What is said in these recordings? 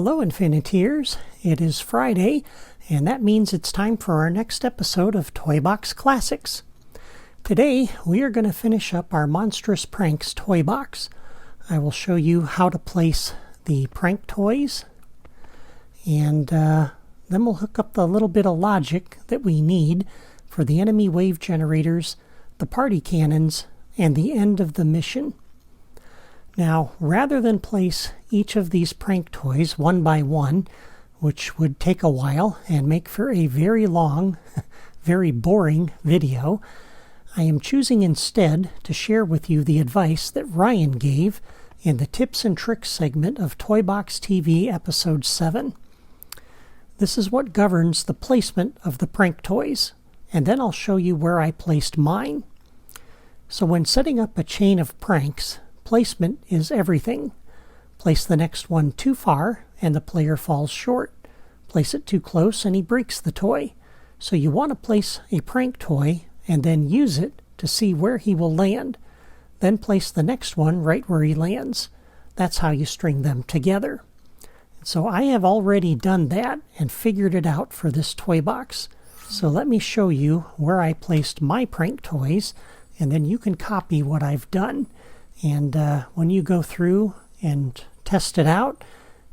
Hello, Infiniteers. It is Friday, and that means it's time for our next episode of Toy Box Classics. Today, we are going to finish up our Monstrous Pranks toy box. I will show you how to place the prank toys, and then we'll hook up the little bit of logic that we need for the enemy wave generators, the party cannons, and the end of the mission. Now, rather than place each of these prank toys one by one, which would take a while and make for a very long, very boring video, I am choosing instead to share with you the advice that Ryan gave in the Tips and Tricks segment of Toy Box TV Episode 7. This is what governs the placement of the prank toys, and then I'll show you where I placed mine. So when setting up a chain of pranks, placement is everything. Place the next one too far and the player falls short. Place it too close and he breaks the toy. So you want to place a prank toy and then use it to see where he will land. Then place the next one right where he lands. That's how you string them together. So I have already done that and figured it out for this toy box. So let me show you where I placed my prank toys, and then you can copy what I've done. And when you go through and test it out,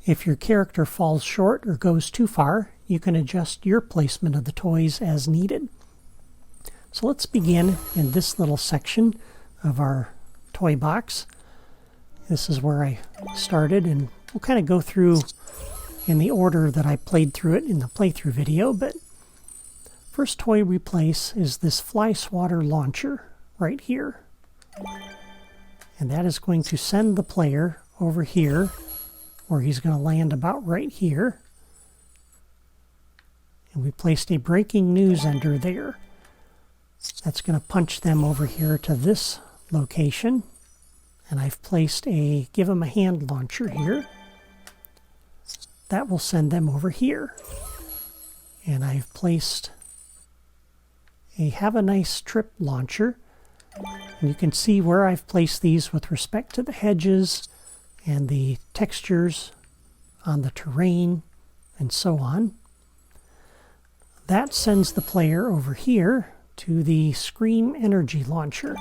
if your character falls short or goes too far, you can adjust your placement of the toys as needed. So let's begin in this little section of our toy box. This is where I started, and we'll kind of go through in the order that I played through it in the playthrough video. But first toy we place is this fly swatter launcher right here. And that is going to send the player over here, where he's going to land about right here. And we placed a breaking news ender there. That's going to punch them over here to this location. And I've placed a give them a hand launcher here. That will send them over here. And I've placed a have a nice trip launcher. And you can see where I've placed these with respect to the hedges and the textures on the terrain and so on. That sends the player over here to the Scream Energy Launcher,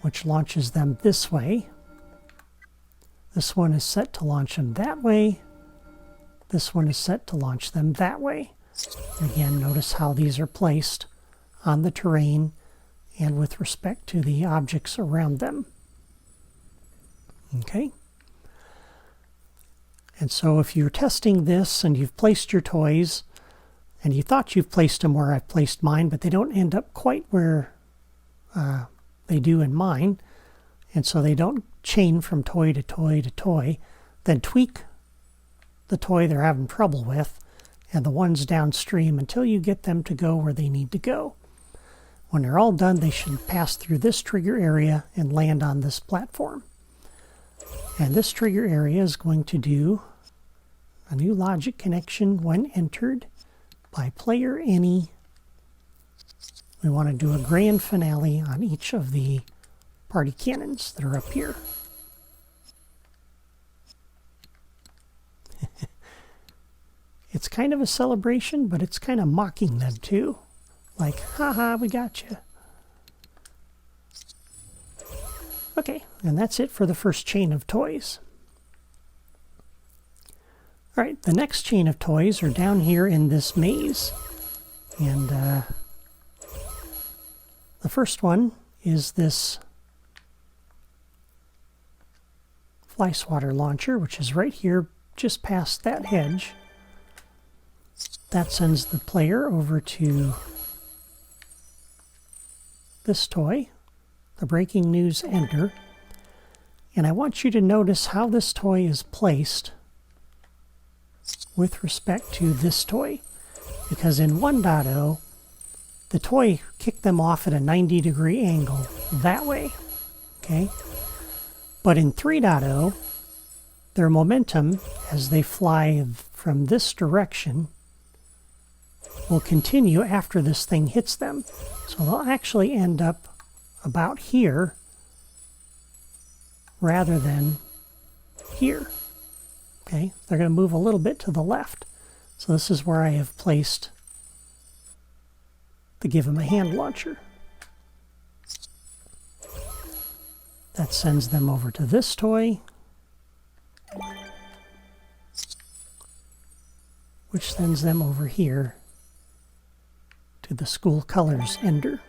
which launches them this way. This one is set to launch them that way. This one is set to launch them that way. Again, notice how these are placed on the terrain and with respect to the objects around them. Okay? And so if you're testing this and you've placed your toys, and you thought you've placed them where I've placed mine, but they don't end up quite where they do in mine, and so they don't chain from toy to toy to toy, then tweak the toy they're having trouble with and the ones downstream until you get them to go where they need to go. When they're all done, they should pass through this trigger area and land on this platform. And this trigger area is going to do a new logic connection when entered by player any. We want to do a grand finale on each of the party cannons that are up here. It's kind of a celebration, but it's kind of mocking them too. Like, haha, we got you. Okay, and that's it for the first chain of toys. All right, the next chain of toys are down here in this maze. And the first one is this fly swatter launcher, which is right here just past that hedge. That sends the player over to this toy, the breaking news ender. And I want you to notice how this toy is placed with respect to this toy. Because in 1.0, the toy kicked them off at a 90-degree angle that way. Okay? But in 3.0, their momentum as they fly from this direction will continue after this thing hits them. So they'll actually end up about here rather than here. Okay, they're going to move a little bit to the left. So this is where I have placed the Give 'em a Hand launcher. That sends them over to this toy, which sends them over here to the School Colors ender.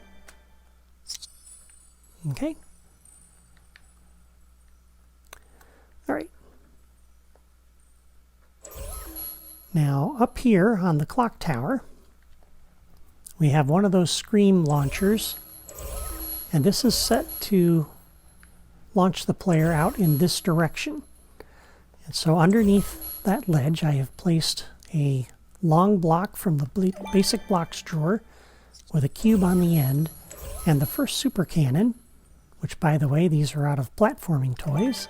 Okay. All right. Now, up here on the clock tower, we have one of those Scream launchers, and this is set to launch the player out in this direction. And so underneath that ledge, I have placed a long block from the basic blocks drawer with a cube on the end, and the first super cannon, which, by the way, these are out of platforming toys.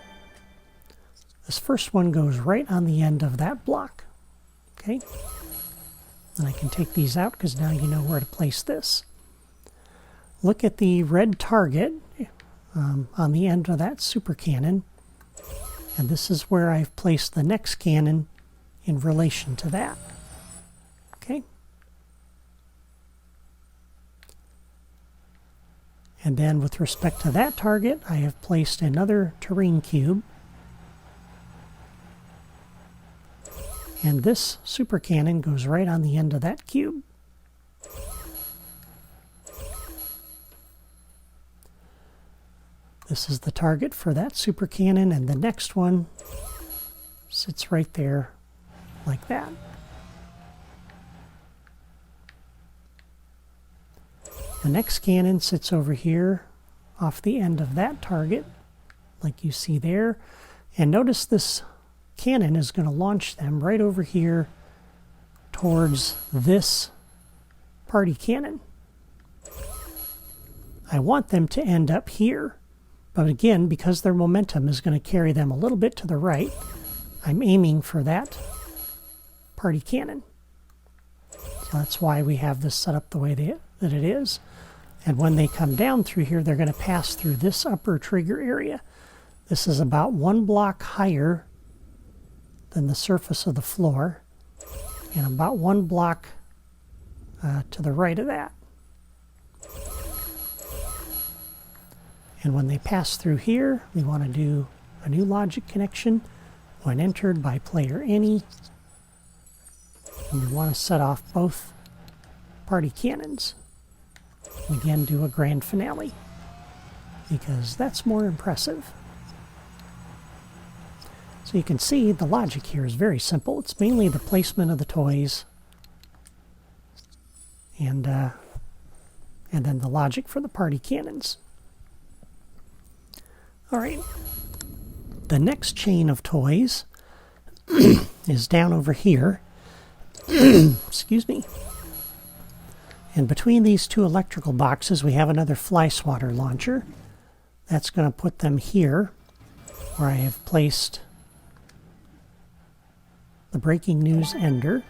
This first one goes right on the end of that block. Okay? And I can take these out because now you know where to place this. Look at the red target on the end of that super cannon, and this is where I've placed the next cannon in relation to that. Okay? And then with respect to that target, I have placed another terrain cube. And this super cannon goes right on the end of that cube. This is the target for that super cannon, and the next one sits right there like that. The next cannon sits over here off the end of that target, like you see there. And notice this cannon is going to launch them right over here towards this party cannon. I want them to end up here, but again, because their momentum is going to carry them a little bit to the right, I'm aiming for that party cannon. So that's why we have this set up the way that it is. And when they come down through here, they're going to pass through this upper trigger area. This is about 1 block higher than the surface of the floor, and about 1 block to the right of that. And when they pass through here, we want to do a new logic connection when entered by player any. And we want to set off both party cannons. Again, do a grand finale, because that's more impressive. So you can see the logic here is very simple. It's mainly the placement of the toys and then the logic for the party cannons. All right. The next chain of toys is down over here. Excuse me. And between these two electrical boxes, we have another fly swatter launcher. That's going to put them here, where I have placed the breaking news ender,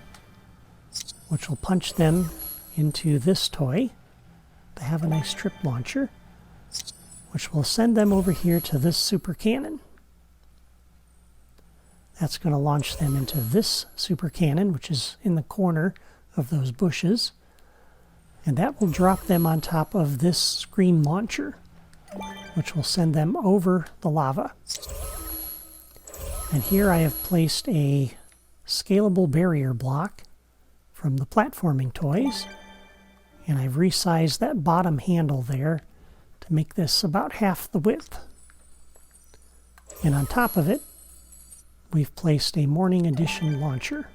which will punch them into this toy to have a nice trip launcher, which will send them over here to this super cannon. That's going to launch them into this super cannon, which is in the corner of those bushes. And that will drop them on top of this screen launcher, which will send them over the lava. And here I have placed a scalable barrier block from the platforming toys, and I've resized that bottom handle there to make this about half the width. And on top of it, we've placed a Morning Edition launcher.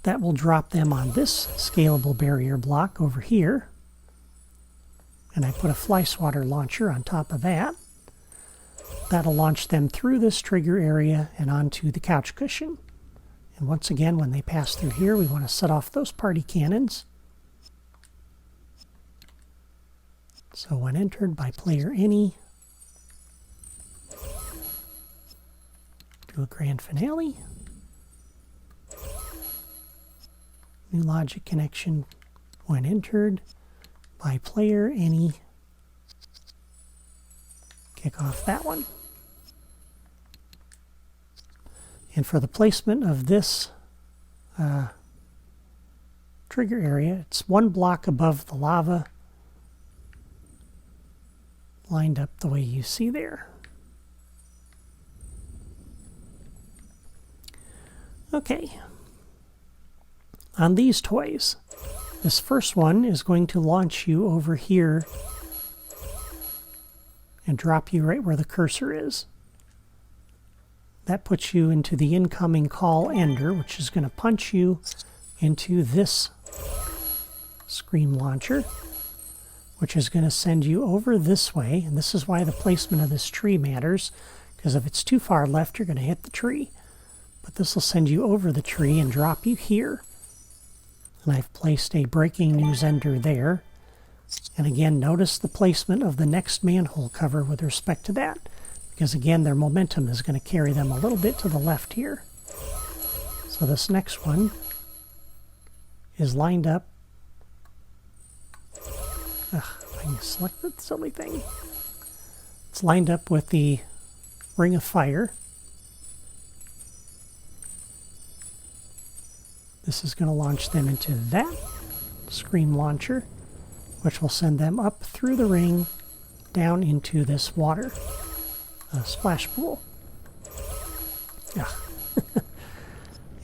That will drop them on this scalable barrier block over here. And I put a fly swatter launcher on top of that. That'll launch them through this trigger area and onto the couch cushion. And once again, when they pass through here, we want to set off those party cannons. So when entered by player any, do a grand finale. New logic connection when entered by player any. Kick off that one. And for the placement of this trigger area, it's 1 block above the lava, lined up the way you see there. Okay. On these toys, this first one is going to launch you over here and drop you right where the cursor is. That puts you into the incoming call ender, which is going to punch you into this screen launcher, which is going to send you over this way. And this is why the placement of this tree matters, because if it's too far left, you're going to hit the tree. But this will send you over the tree and drop you here. And I've placed a breaking news ender there. And again, notice the placement of the next manhole cover with respect to that, because again, their momentum is going to carry them a little bit to the left here. So this next one is lined up. Ugh, I can select the silly thing. It's lined up with the ring of fire. This is going to launch them into that screen launcher, which will send them up through the ring down into this water splash pool.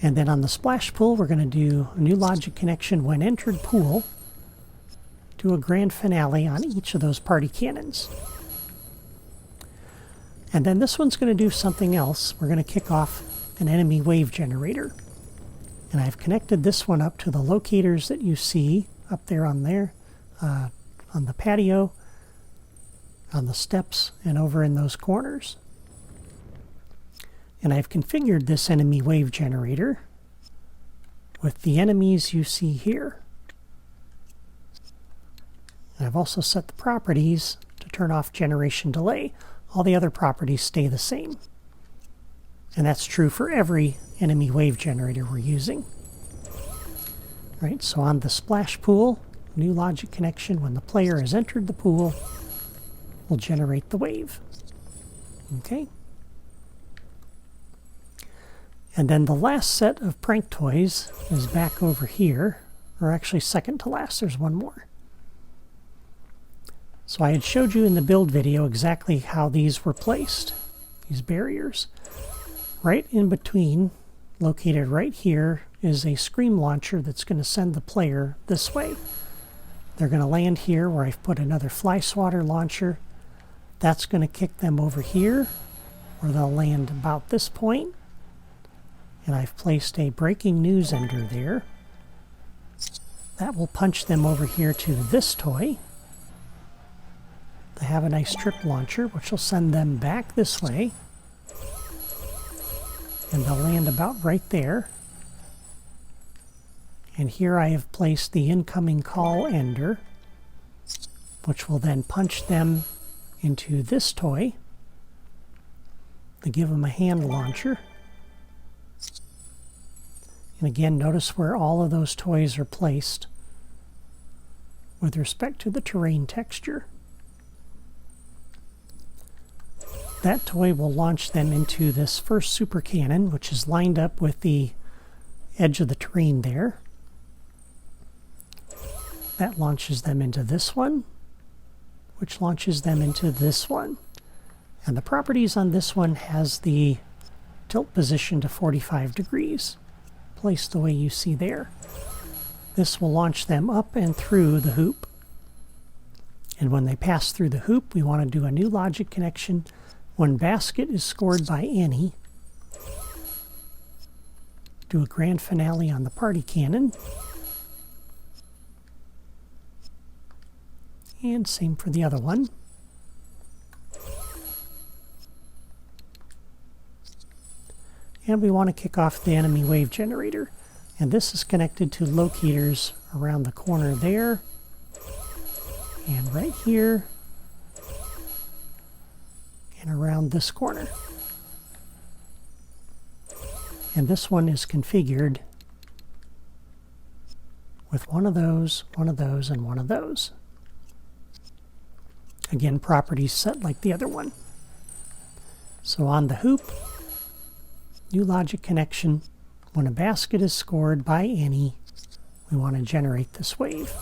And then on the splash pool, we're going to do a new logic connection when entered pool. Do a grand finale on each of those party cannons. And then this one's going to do something else. We're going to kick off an enemy wave generator. And I've connected this one up to the locators that you see up there on the patio, on the steps, and over in those corners. And I've configured this enemy wave generator with the enemies you see here. And I've also set the properties to turn off generation delay. All the other properties stay the same. And that's true for every enemy wave generator we're using. Right, so on the splash pool, new logic connection, when the player has entered the pool, will generate the wave. Okay? And then the last set of prank toys is back over here, or actually second to last, there's one more. So I had showed you in the build video exactly how these were placed, these barriers. Right in between, located right here, is a scream launcher that's going to send the player this way. They're going to land here where I've put another fly swatter launcher. That's going to kick them over here, where they'll land about this point. And I've placed a breaking news ender there. That will punch them over here to this toy. They have a nice trip launcher, which will send them back this way. And they'll land about right there. And here I have placed the incoming call ender, which will then punch them into this toy to give them a hand launcher. And again, notice where all of those toys are placed with respect to the terrain texture. That toy will launch them into this first super cannon, which is lined up with the edge of the terrain there. That launches them into this one, which launches them into this one. And the properties on this one has the tilt position to 45 degrees, placed the way you see there. This will launch them up and through the hoop. And when they pass through the hoop, we want to do a new logic connection. When basket is scored by Annie, do a grand finale on the party cannon. And same for the other one. And we want to kick off the enemy wave generator. And this is connected to locators around the corner there. And right here. And around this corner. And this one is configured with one of those, and one of those. Again, properties set like the other one. So on the hoop, new logic connection. When a basket is scored by any, we want to generate this wave.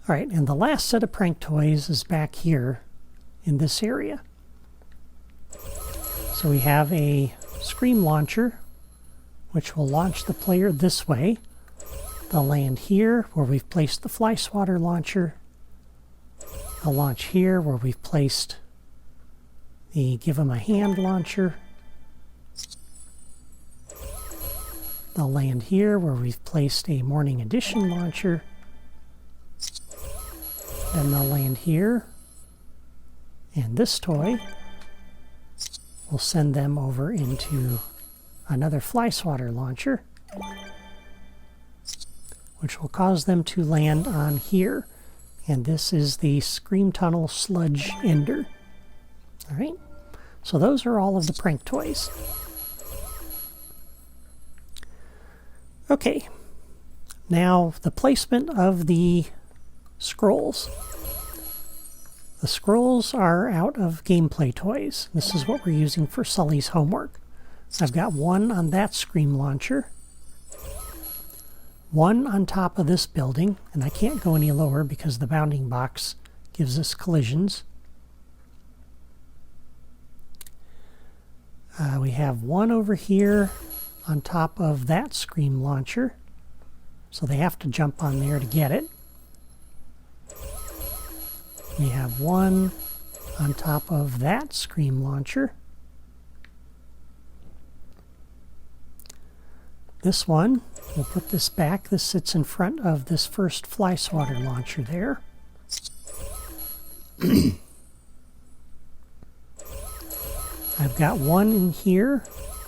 All right, and the last set of prank toys is back here in this area. So we have a scream launcher, which will launch the player this way. They'll land here where we've placed the fly swatter launcher. They'll launch here where we've placed the give them a hand launcher. They'll land here where we've placed a morning edition launcher. Then they'll land here. And this toy will send them over into another fly swatter launcher, which will cause them to land on here. And this is the Scream Tunnel Sludge Ender. All right, so those are all of the prank toys. Okay, now the placement of the scrolls. The scrolls are out of gameplay toys. This is what we're using for Sully's homework. I've got one on that scream launcher, one on top of this building, and I can't go any lower because the bounding box gives us collisions. We have one over here on top of that scream launcher, so they have to jump on there to get it. We have one on top of that scream launcher. This one, we'll put this back. This sits in front of this first fly swatter launcher there. I've got one in here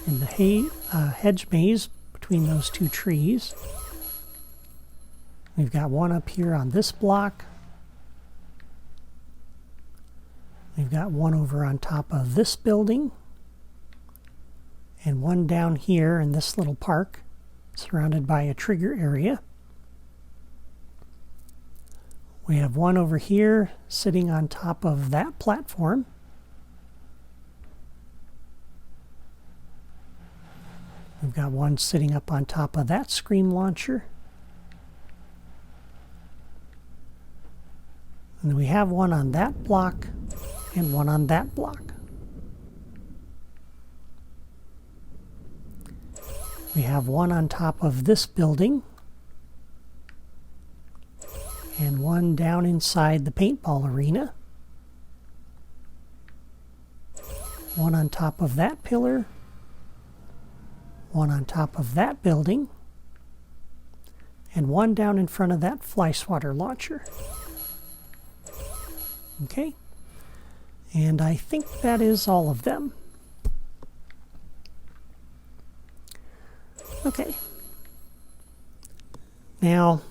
in the hedge maze between those two trees. We've got one up here on this block. We've got one over on top of this building. And one down here in this little park, surrounded by a trigger area. We have one over here sitting on top of that platform. We've got one sitting up on top of that scream launcher. And we have one on that block and one on that block. We have one on top of this building and one down inside the paintball arena. One on top of that pillar, one on top of that building, and one down in front of that fly swatter launcher. Okay, and I think that is all of them. Okay, now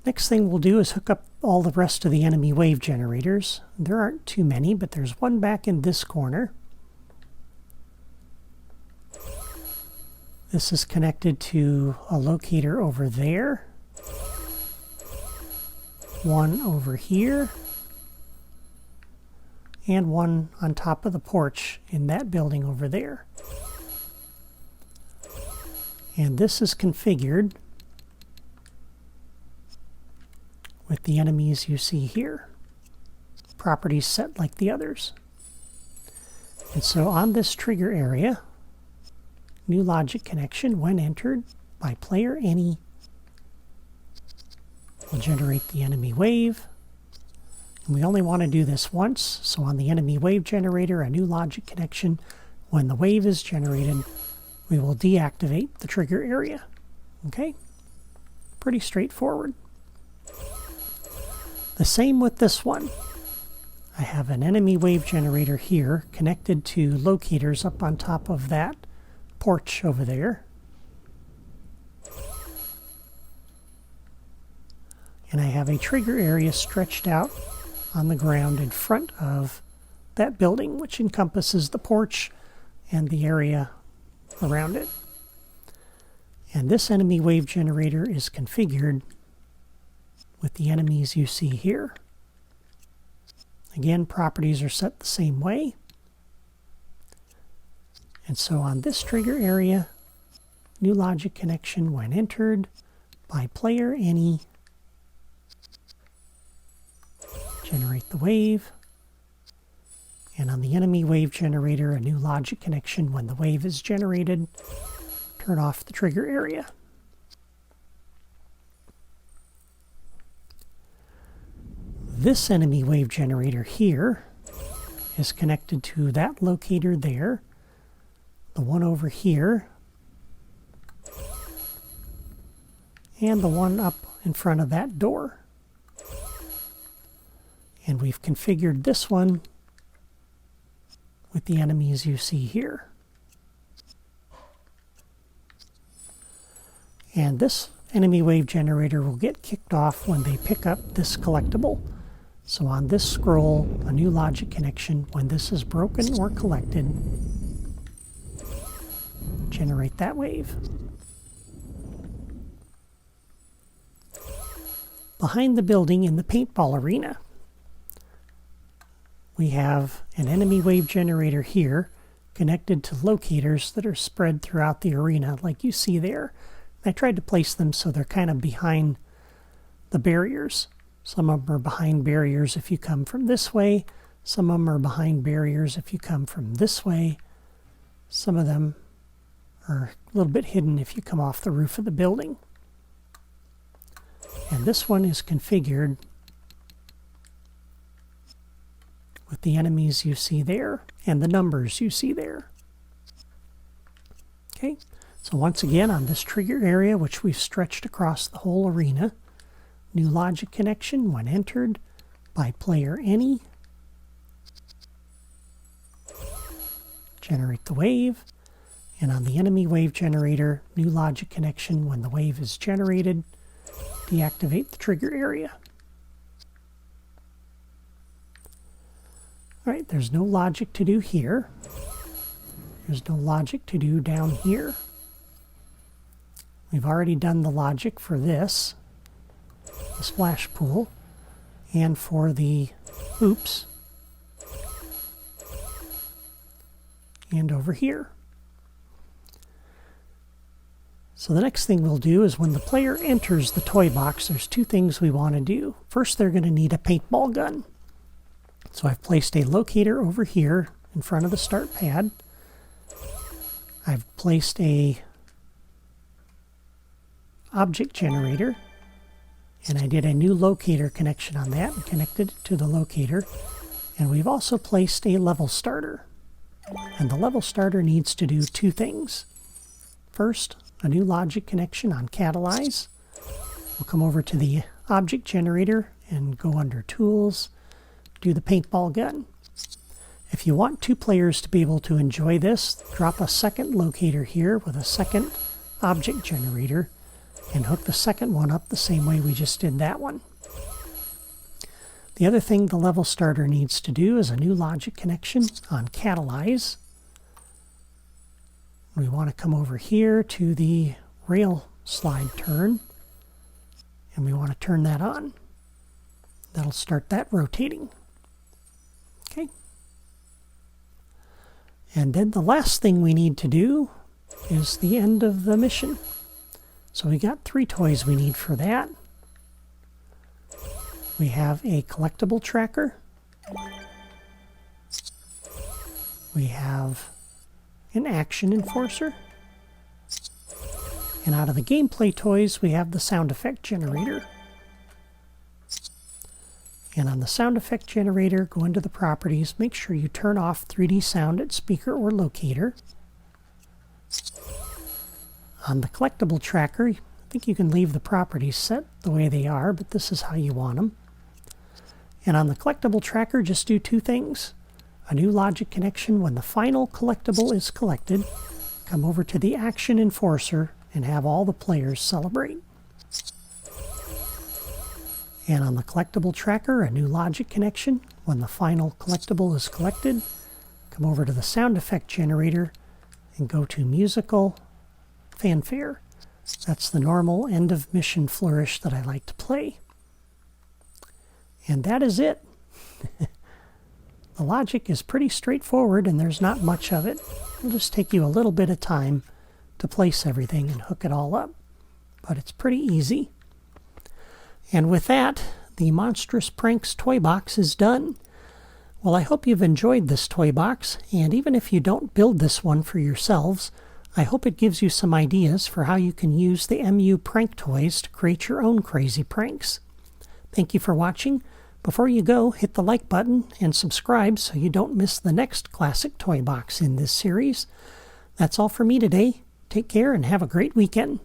next thing we'll do is hook up all the rest of the enemy wave generators. There aren't too many, but there's one back in this corner. This is connected to a locator over there. One over here. And one on top of the porch in that building over there. And this is configured with the enemies you see here. Properties set like the others. And so on this trigger area, new logic connection when entered by player any will generate the enemy wave. And we only want to do this once, so on the enemy wave generator, a new logic connection, when the wave is generated, we will deactivate the trigger area. Okay? Pretty straightforward. The same with this one. I have an enemy wave generator here connected to locators up on top of that porch over there. And I have a trigger area stretched out on the ground in front of that building, which encompasses the porch and the area around it. And this enemy wave generator is configured with the enemies you see here. Again, properties are set the same way. And so on this trigger area, new logic connection when entered by player any, generate the wave. And on the enemy wave generator, a new logic connection when the wave is generated, turn off the trigger area. This enemy wave generator here is connected to that locator there, the one over here, and the one up in front of that door. And we've configured this one with the enemies you see here. And this enemy wave generator will get kicked off when they pick up this collectible. So on this scroll, a new logic connection when this is broken or collected, generate that wave. Behind the building in the paintball arena, we have an enemy wave generator here connected to locators that are spread throughout the arena like you see there. I tried to place them so they're kind of behind the barriers. Some of them are behind barriers if you come from this way. Some of them are behind barriers if you come from this way. Some of them are a little bit hidden if you come off the roof of the building. And this one is configured with the enemies you see there and the numbers you see there. Okay, so once again on this trigger area, which we've stretched across the whole arena, new logic connection when entered by player any, generate the wave, and on the enemy wave generator, new logic connection when the wave is generated, deactivate the trigger area. All right, there's no logic to do here. There's no logic to do down here. We've already done the logic for this, the splash pool, and for the hoops, and over here. So the next thing we'll do is when the player enters the toy box, there's two things we want to do. First, they're going to need a paintball gun. So I've placed a locator over here in front of the start pad. I've placed a object generator, and I did a new locator connection on that and connected it to the locator. And we've also placed a level starter. And the level starter needs to do two things. First, a new logic connection on catalyze. We'll come over to the object generator and go under tools, do the paintball gun. If you want two players to be able to enjoy this, drop a second locator here with a second object generator and hook the second one up the same way we just did that one. The other thing the level starter needs to do is a new logic connection on catalyze. We want to come over here to the rail slide turn, and we want to turn that on. That'll start that rotating. Okay. And then the last thing we need to do is the end of the mission. So we got 3 toys we need for that. We have a collectible tracker. We have an action enforcer. And out of the gameplay toys, we have the sound effect generator. And on the sound effect generator, go into the properties, make sure you turn off 3D sound at speaker or locator. On the collectible tracker, I think you can leave the properties set the way they are, but this is how you want them. And on the collectible tracker, just do 2 things. A new logic connection when the final collectible is collected. Come over to the action enforcer and have all the players celebrate. And on the collectible tracker, a new logic connection when the final collectible is collected. Come over to the sound effect generator and go to musical fanfare. That's the normal end of mission flourish that I like to play. And that is it. The logic is pretty straightforward and there's not much of it. It'll just take you a little bit of time to place everything and hook it all up. But it's pretty easy. And with that, the Monstrous Pranks toy box is done. Well, I hope you've enjoyed this toy box, and even if you don't build this one for yourselves, I hope it gives you some ideas for how you can use the MU prank toys to create your own crazy pranks. Thank you for watching. Before you go, hit the like button and subscribe so you don't miss the next classic toy box in this series. That's all for me today. Take care and have a great weekend.